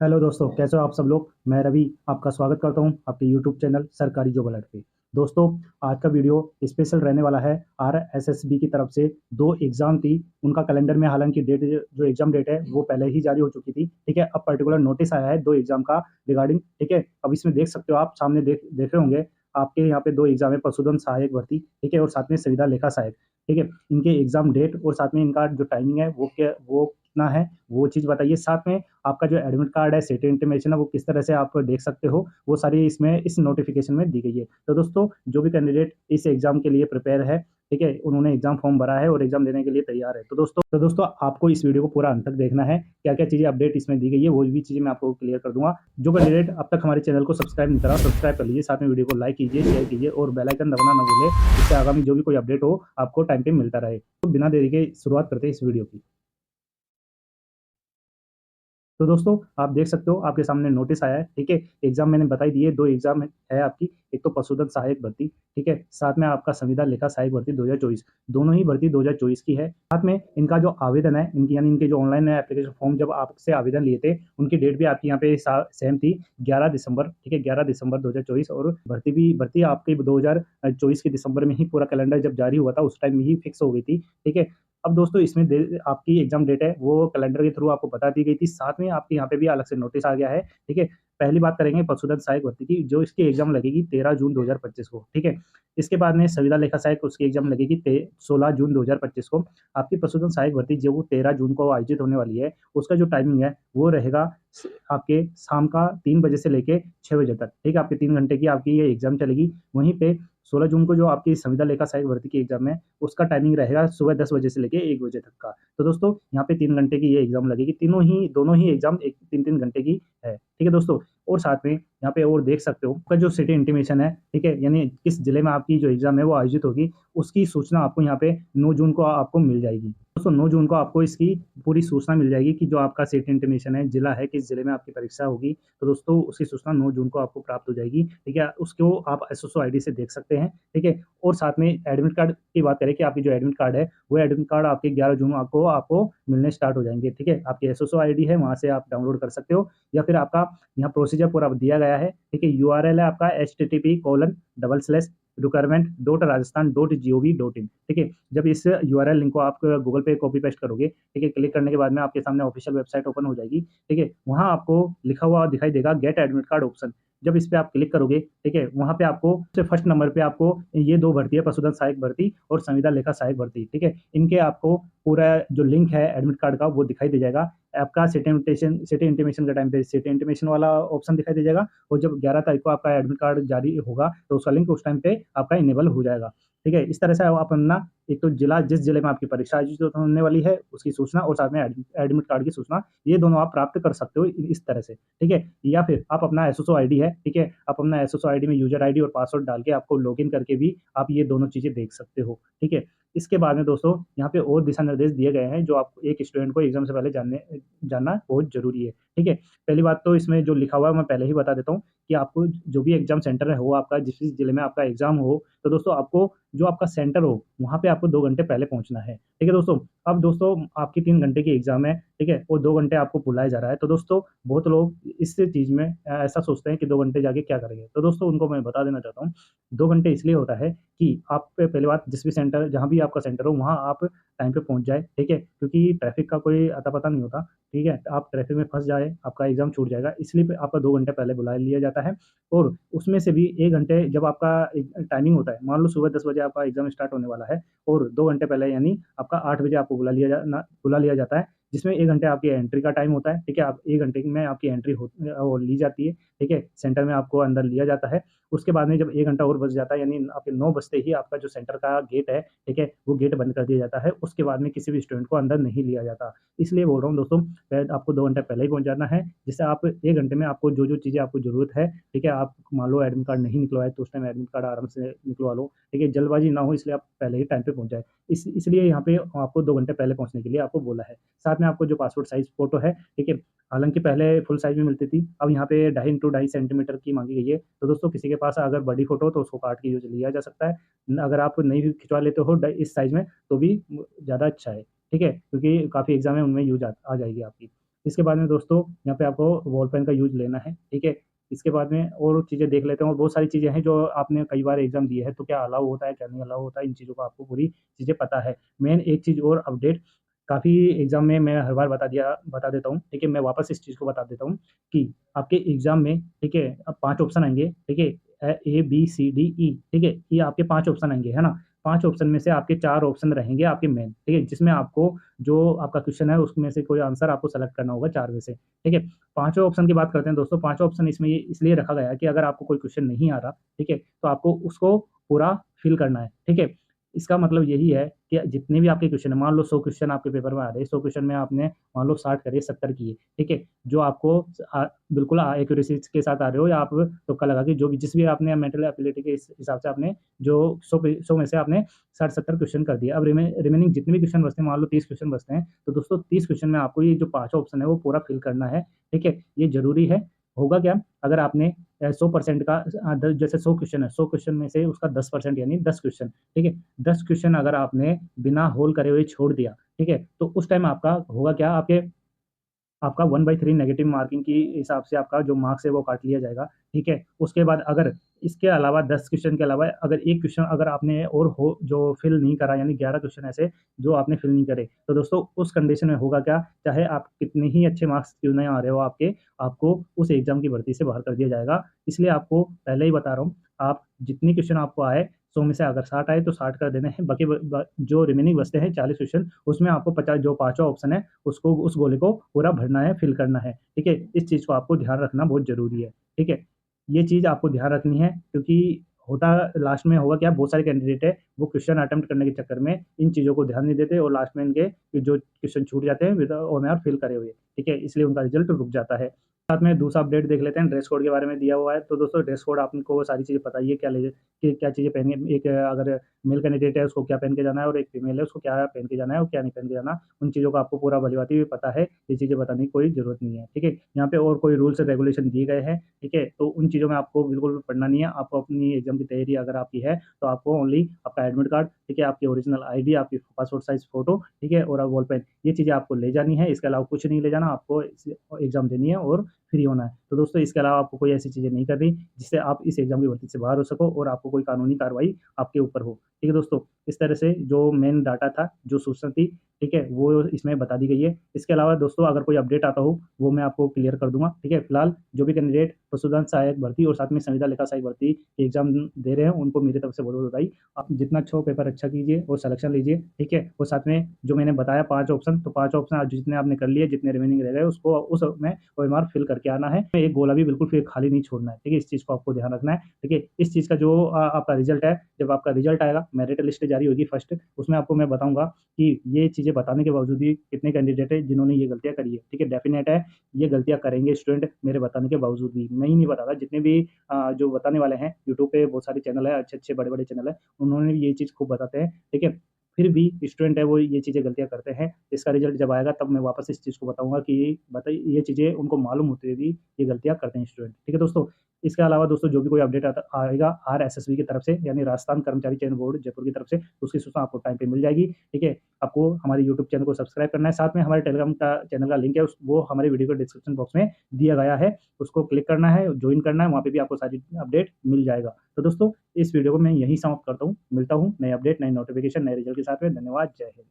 Hello दोस्तों, कैसे हो आप सब लोग। मैं रवि आपका स्वागत करता हूं आपके यूट्यूब चैनल सरकारी जॉब अलर्ट पे। दोस्तों, आज का वीडियो स्पेशल रहने वाला है। आरएसएसबी की तरफ से दो एग्जाम थी, उनका कैलेंडर में हालांकि डेट जो एग्जाम डेट है वो पहले ही जारी हो चुकी थी। ठीक है, अब पर्टिकुलर नोटिस आया है दो एग्जाम का रिगार्डिंग। ठीक है, अब इसमें देख सकते हो, आप सामने देख रहे होंगे। आपके यहाँ पे दो एग्जाम है, पशुधन सहायक भर्ती, ठीक है, और साथ में संविदा लेखा सहायक। ठीक है, इनके एग्जाम डेट और साथ में इनका जो टाइमिंग है वो कितना है वो चीज़ बताइए। साथ में आपका जो एडमिट कार्ड है, सिटी इंटीमेशन है, वो किस तरह से आप देख सकते हो, वो सारी इसमें इस नोटिफिकेशन में दी गई है। तो दोस्तों, जो भी कैंडिडेट इस एग्जाम के लिए प्रिपेयर है, ठीक है, उन्होंने एग्जाम फॉर्म भरा है और एग्जाम देने के लिए तैयार है। तो दोस्तों आपको इस वीडियो को पूरा अंत तक देखना है। क्या क्या चीजें अपडेट इसमें दी गई है वो भी चीजें मैं आपको क्लियर कर दूंगा। जो कैंडिडेट अब तक हमारे चैनल को सब्सक्राइब नहीं करा, सब्सक्राइब कर लीजिए, साथ में वीडियो को लाइक कीजिए, शेयर कीजिए और बेल आइकन दबाना ना भूले, इससे आगामी जो भी कोई अपडेट हो आपको टाइम पे मिलता रहे। तो बिना देरी के शुरुआत करते हैं इस वीडियो की। तो दोस्तों, आप देख सकते हो आपके सामने नोटिस आया है। ठीक है, एग्जाम मैंने बताई दिए, दो एग्जाम है आपकी। एक तो पशुधन सहायक भर्ती, ठीक है, साथ में आपका संविदा लेखा सहायक भर्ती 2024। दोनों ही भर्ती 2024 की है। साथ में इनका जो आवेदन है, इनकी यानी इनके जो ऑनलाइन एप्लीकेशन फॉर्म जब आपसे आवेदन लिए थे, उनकी डेट भी आपकी यहाँ पे सेम थी, 11 दिसंबर। ठीक है, 11 दिसंबर 2024। और भर्ती आपकी 2024 के दिसंबर में ही पूरा कैलेंडर जब जारी हुआ था उस टाइम में ही फिक्स हो गई थी। ठीक है, अब दोस्तों इसमें आपकी एग्जाम डेट है वो कैलेंडर के थ्रू आपको बता दी गई थी, साथ में आपके यहाँ पे भी अलग से नोटिस आ गया है। ठीक है, पहली बात करेंगे पशुधन सहायक भर्ती की, जो इसकी एग्जाम लगेगी 13 जून 2025 को। ठीक है, इसके बाद में संविदा लेखा सहायक, उसकी एग्जाम लगेगी 16 जून 2025 को। आपकी पशुधन सहायक भर्ती जो वो 13 जून को आयोजित होने वाली है, उसका जो टाइमिंग है वो रहेगा आपके शाम का 3 बजे से लेके 6 बजे तक। ठीक है, आपके 3 घंटे की आपकी ये एग्जाम चलेगी। वहीं पे 16 जून को जो आपकी संविदा लेखा सहायक भर्ती की एग्जाम है, उसका टाइमिंग रहेगा सुबह 10 बजे से लेके 1 बजे तक का। तो दोस्तों, यहाँ पे 3 घंटे की ये एग्जाम लगेगी, दोनों ही एग्जाम एक 3-3 घंटे की है। ठीक है दोस्तों, और साथ में यहाँ पे और देख सकते हो आपका जो सिटी इंटीमेशन है, ठीक है, यानी किस जिले में आपकी जो एग्जाम है वो आयोजित होगी, उसकी सूचना आपको यहाँ पे 9 जून को आपको मिल जाएगी। दोस्तों, 9 जून को आपको इसकी पूरी सूचना मिल जाएगी कि जो आपका सिटी इंटीमेशन है, जिला है, किस जिले में आपकी परीक्षा होगी। तो दोस्तों, उसकी सूचना 9 जून को आपको प्राप्त हो जाएगी। ठीक है, उसको आप एसएसओ आईडी से देख सकते हैं। ठीक है, और साथ में एडमिट कार्ड की बात करें कि आपकी जो एडमिट कार्ड है, वो एडमिट कार्ड आपके 11 जून आपको आपको मिलने स्टार्ट हो जाएंगे। ठीक है, आपकी एसएसओ आईडी है, वहां से आप डाउनलोड कर सकते हो, या फिर आपका यहाँ प्रोसीजर पूरा दिया गया है। ठीक है, यूआरएल है आपका http://requirement.rajasthan.gov.in। ठीक है, जब इस यूआरएल लिंक को आप गूगल पे कॉपी पेस्ट करोगे, ठीक है, क्लिक करने के बाद में आपके सामने ऑफिशियल वेबसाइट ओपन हो जाएगी। ठीक है, वहां आपको लिखा हुआ दिखाई देगा गेट एडमिट कार्ड ऑप्शन। जब इस पे आप क्लिक करोगे, ठीक है, वहां पे आपको फर्स्ट नंबर पे आपको ये दो भर्ती है, पशुधन सहायक भर्ती और संविदा लेखा सहायक भर्ती। ठीक है, इनके आपको पूरा जो लिंक है एडमिट कार्ड का वो दिखाई दे जाएगा। आपका सिटी इंटीमेशन के टाइम पे सिटी इंटीमेशन वाला ऑप्शन दिखाई दे जाएगा, और जब 11 तारीख को आपका एडमिट कार्ड जारी होगा तो उसका लिंक उस टाइम पे आपका इनेबल हो जाएगा। ठीक है, इस तरह से आप अपना एक तो जिला, जिस जिले में आपकी परीक्षा आयोजित होने वाली है उसकी सूचना, और साथ में एडमिट कार्ड की सूचना, ये दोनों आप प्राप्त कर सकते हो इस तरह से। ठीक है, या फिर आप अपना एसएसओ आईडी है, ठीक है, आप अपना एसएसओ आईडी में यूजर आईडी और पासवर्ड डाल के आपको लॉगिन करके भी आप ये दोनों चीजें देख सकते हो। ठीक है, इसके बाद में दोस्तों यहाँ पे और दिशा निर्देश दिए गए हैं जो आप एक स्टूडेंट को एग्जाम से पहले जानना बहुत जरूरी है। ठीक है, पहली बात तो इसमें जो लिखा हुआ है मैं पहले ही बता देता हूँ कि आपको जो भी एग्जाम सेंटर है हो आपका, जिस जिले में आपका एग्जाम हो, तो दोस्तों आपको जो आपका सेंटर हो वहाँ पे आपको 2 घंटे पहले पहुंचना है। ठीक है दोस्तों, अब दोस्तों आपकी 3 घंटे की एग्जाम है, ठीक है, और 2 घंटे आपको बुलाया जा रहा है। तो दोस्तों, बहुत लोग इस चीज में ऐसा सोचते हैं कि 2 घंटे जाके क्या करेंगे। तो दोस्तों, उनको मैं बता देना चाहता हूँ, 2 घंटे इसलिए होता है कि आप पे पहली बात, जिस भी सेंटर, जहाँ भी आपका सेंटर हो वहाँ आप टाइम पे पहुंच जाए। ठीक है, क्योंकि ट्रैफिक का कोई अता पता नहीं होता। ठीक है, आप ट्रैफिक में फंस जाए, आपका एग्जाम छूट जाएगा, इसलिए आपका 2 घंटे पहले बुला लिया जाता है। और उसमें से भी 1 घंटे जब आपका टाइमिंग होता है, मान लो सुबह 10 बजे आपका एग्जाम स्टार्ट होने वाला है, और 2 घंटे पहले यानी आपका 8 बजे आपको बुला लिया जाता है, जिसमें 1 घंटे आपकी एंट्री का टाइम होता है। ठीक है, आप 1 घंटे में आपकी एंट्री ली जाती है। ठीक है, सेंटर में आपको अंदर लिया जाता है। उसके बाद में जब 1 घंटा और बच जाता है, यानी आपके 9 बजते ही आपका जो सेंटर का गेट है, ठीक है, वो गेट बंद कर दिया जाता है। उसके बाद में किसी भी स्टूडेंट को अंदर नहीं लिया जाता। इसलिए बोल रहा हूँ दोस्तों, आपको 2 घंटे पहले ही पहुंच जाना है, जिससे आप 1 घंटे में आपको जो जो चीज़ें आपको जरूरत है, ठीक है, आप मान लो एडमिट कार्ड नहीं निकलवाए तो उस टाइम एडमिट कार्ड आराम से निकलवा लो। ठीक है, जल्दबाजी ना हो, इसलिए आप पहले ही टाइम पे पहुंच जाए। इसलिए यहाँ पे आपको 2 घंटे पहले पहुंचने के लिए आपको बोला है। साथ में आपको जो पासपोर्ट साइज फोटो है, ठीक है, हालांकि पहले फुल साइज में मिलती थी, अब यहाँ पे 2.5 x 2.5 सेंटीमीटर की मांगी गई है। तो दोस्तों, किसी के पास अगर बड़ी फोटो हो तो उसको काट के यूज लिया जा सकता है। अगर आप नहीं भी खिंचवा लेते हो इस साइज में तो भी ज़्यादा अच्छा है। ठीक है, क्योंकि काफ़ी एग्जाम है उनमें यूज आ जाएगी आपकी। इसके बाद में दोस्तों यहाँ पे आपको बॉल पेन का यूज़ लेना है, ठीक है? इसके बाद में और चीज़ें देख लेते हैं और बहुत सारी चीज़ें हैं जो आपने कई बार एग्ज़ाम दिए हैं, तो क्या अलाउ होता है, क्या नहीं अलाउ होता है, इन चीज़ों का आपको पूरी चीज़ें पता है। मेन एक चीज़ और अपडेट काफ़ी एग्ज़ाम में मैं हर बार बता देता हूँ, ठीक है? मैं वापस इस चीज़ को बता देता हूँ कि आपके एग्ज़ाम में, ठीक है? अब 5 ऑप्शन आएँगे, ठीक है? ए, बी, सी, डी, ई, ठीक है? ये आपके 5 ऑप्शन आएँगे, है ना? 5 ऑप्शन में से आपके 4 ऑप्शन रहेंगे आपके मेन, ठीक है? जिसमें आपको जो आपका क्वेश्चन है उसमें से कोई आंसर आपको सेलेक्ट करना होगा 4 में से, ठीक है? पाँचों ऑप्शन की बात करते हैं दोस्तों, पाँचों ऑप्शन इसमें ये इसलिए रखा गया है कि अगर आपको कोई क्वेश्चन नहीं आ रहा, ठीक है? तो आपको उसको पूरा फिल करना है, ठीक है? इसका मतलब यही है कि जितने भी आपके क्वेश्चन हैं, मान लो 100 क्वेश्चन आपके पेपर में आ रहे हैं, 100 क्वेश्चन में आपने मान लो 60 करे, 70 किए, ठीक है? जो आपको बिल्कुल एक्यूरेसी के साथ आ रहे हो या आप तुक्का लगा के जो भी जिस भी आपने मेंटल एबिलिटी के हिसाब से आपने जो 100 में से आपने 60-70 क्वेश्चन कर दिए। अब रिमेनिंग जितने भी क्वेश्चन बचते हैं, मान लो 30 क्वेश्चन बचते हैं, तो दोस्तों 30 क्वेश्चन में आपको ये जो पाँचों ऑप्शन है वो पूरा फिल करना है, ठीक है? ये ज़रूरी है। होगा क्या, अगर आपने 100% का जैसे 100 क्वेश्चन है, 100 क्वेश्चन में से उसका 10% यानी 10 क्वेश्चन, ठीक है? 10 क्वेश्चन अगर आपने बिना होल करे हुए छोड़ दिया, ठीक है? तो उस टाइम आपका होगा क्या, आपका 1/3 नेगेटिव मार्किंग के हिसाब से आपका जो मार्क्स है वो काट लिया जाएगा, ठीक है? उसके बाद अगर इसके अलावा 10 क्वेश्चन के अलावा अगर 1 क्वेश्चन अगर आपने और हो जो फिल नहीं करा यानी 11 क्वेश्चन ऐसे जो आपने फिल नहीं करे, तो दोस्तों उस कंडीशन में होगा क्या, चाहे आप कितने ही अच्छे मार्क्स क्यों नहीं आ रहे हो आपके, आपको उस एग्ज़ाम की भर्ती से बाहर कर दिया जाएगा। इसलिए आपको पहले ही बता रहा हूँ, आप जितने क्वेश्चन आपको आए, 100 में से अगर 60 आए तो 60 कर देने हैं, बाकी ब जो रिमेनिंग बचते हैं 40 क्वेश्चन उसमें आपको 50 जो पाँचों ऑप्शन है उसको उस गोले को पूरा भरना है, फिल करना है, ठीक है? इस चीज़ को आपको ध्यान रखना बहुत ज़रूरी है, ठीक है? ये चीज़ आपको ध्यान रखनी है क्योंकि होता लास्ट में होगा क्या, बहुत सारे कैंडिडेट है, वो क्वेश्चन अटेम्प्ट करने के चक्कर में इन चीज़ों को ध्यान नहीं देते और लास्ट में इनके जो क्वेश्चन छूट जाते हैं विद ऑनर फिल करे हुए, ठीक है? इसलिए उनका रिज़ल्ट रुक जाता है। साथ में दूसरा अपडेट देख लेते हैं, ड्रेस कोड के बारे में दिया हुआ है। तो दोस्तों ड्रेस कोड आपको सारी चीज़ें पता ही है, क्या चीज़ें पहनिए, एक अगर मेल कैंडिडेट है उसको क्या पहन के जाना है और एक फीमेल है उसको क्या पहन के जाना है और क्या नहीं पहन के जाना, उन चीज़ों का आपको पूरा भली-भाँति भी पता है, ये चीज़ें बताने की कोई ज़रूरत नहीं है, ठीक है? यहाँ पे और कोई रूल्स एंड रेगुलेशन दिए गए हैं, ठीक है? तो उन चीज़ों में आपको बिल्कुल भी पढ़ना नहीं है, आपको अपनी एग्ज़ाम की तैयारी अगर आपकी है, तो आपको ओनली आपका एडमिट कार्ड, ठीक है? आपकी ओरिजिनल आईडी, आपकी पासपोर्ट साइज़ फ़ोटो, ठीक है? और बॉल पेन, ये चीज़ें आपको ले जानी है, इसके अलावा कुछ नहीं ले जाना, आपको इस एग्ज़ाम देनी है और फ्री होना है। तो दोस्तों इसके अलावा आपको कोई ऐसी चीज़ें नहीं करनी, जिससे आप इस एग्ज़ाम की भर्ती से बाहर हो सको और आपको कोई कानूनी कार्रवाई आपके ऊपर हो। ठीक है दोस्तों, इस तरह से जो मेन डाटा था, जो सूचना थी, ठीक है, वो इसमें बता दी गई है। इसके अलावा दोस्तों अगर कोई अपडेट आता हो, वो मैं आपको क्लियर कर दूँगा, ठीक है? फिलहाल जो भी कैंडिडेट पशुधन सहायक भर्ती और साथ में संविदा लेखा सहायक भर्ती के एग्ज़ाम दे रहे हैं, उनको मेरी तरफ से बहुत-बहुत बधाई। आप जितना अच्छा हो पेपर अच्छा कीजिए और सिलेक्शन लीजिए, ठीक है? और साथ में जो मैंने बताया 5 ऑप्शन, तो 5 ऑप्शन आज जितने आपने कर लिए, जितने रिमेनिंग रह गए, उसको उस में ओएमआर फिल करके आना है। एक गोला भी बिल्कुल फिर खाली नहीं छोड़ना है, ठीक है? इस चीज़ को आपको ध्यान रखना है, ठीक है? इस चीज़ का जो आपका रिज़ल्ट है, जब आपका रिज़ल्ट आएगा, मेरिट लिस्ट जारी होगी फर्स्ट, उसमें आपको मैं बताऊँगा कि ये चीज़ें बताने के बावजूद भी कितने कैंडिडेट हैं जिन्होंने ये गलतियाँ करी है, ठीक है? डेफ़िनेट है, ये गलतियाँ करेंगे स्टूडेंट मेरे बताने के बावजूद भी। मैं ही नहीं बताता, जितने भी जो बताने वाले हैं, यूट्यूब पे बहुत सारे चैनल हैं, अच्छे-अच्छे बड़े-बड़े चैनल हैं, उन्होंने भी ये चीज़ खूब बताते हैं, ठीक है? फिर भी स्टूडेंट है वो ये चीज़ें गलतियाँ करते हैं। इसका रिज़ल्ट जब आएगा तब मैं वापस इस चीज़ को बताऊँगा कि बताइए ये चीज़ें उनको मालूम होते हुए भी ये गलतियाँ करते हैं स्टूडेंट। ठीक है दोस्तों? इसके अलावा दोस्तों जो भी कोई अपडेट आता आएगा आरएसएसबी की तरफ से यानी राजस्थान कर्मचारी चयन बोर्ड जयपुर की तरफ से, तो उसकी सूचना आपको टाइम पे मिल जाएगी। ठीक है? आपको हमारे यूट्यूब चैनल को सब्सक्राइब करना है। साथ में हमारे टेलीग्राम का चैनल का लिंक है, वो हमारे वीडियो के डिस्क्रिप्शन बॉक्स में दिया गया है। उसको क्लिक करना है, जॉइन करना है, वहाँ पे भी आपको सारी अपडेट मिल जाएगा। तो दोस्तों इस वीडियो को मैं यहीं समाप्त करता हूँ। मिलता हूँ नए अपडेट, नए नोटिफ़िकेशन, नए रिज़ल्ट के साथ में। धन्यवाद। जय हिंद।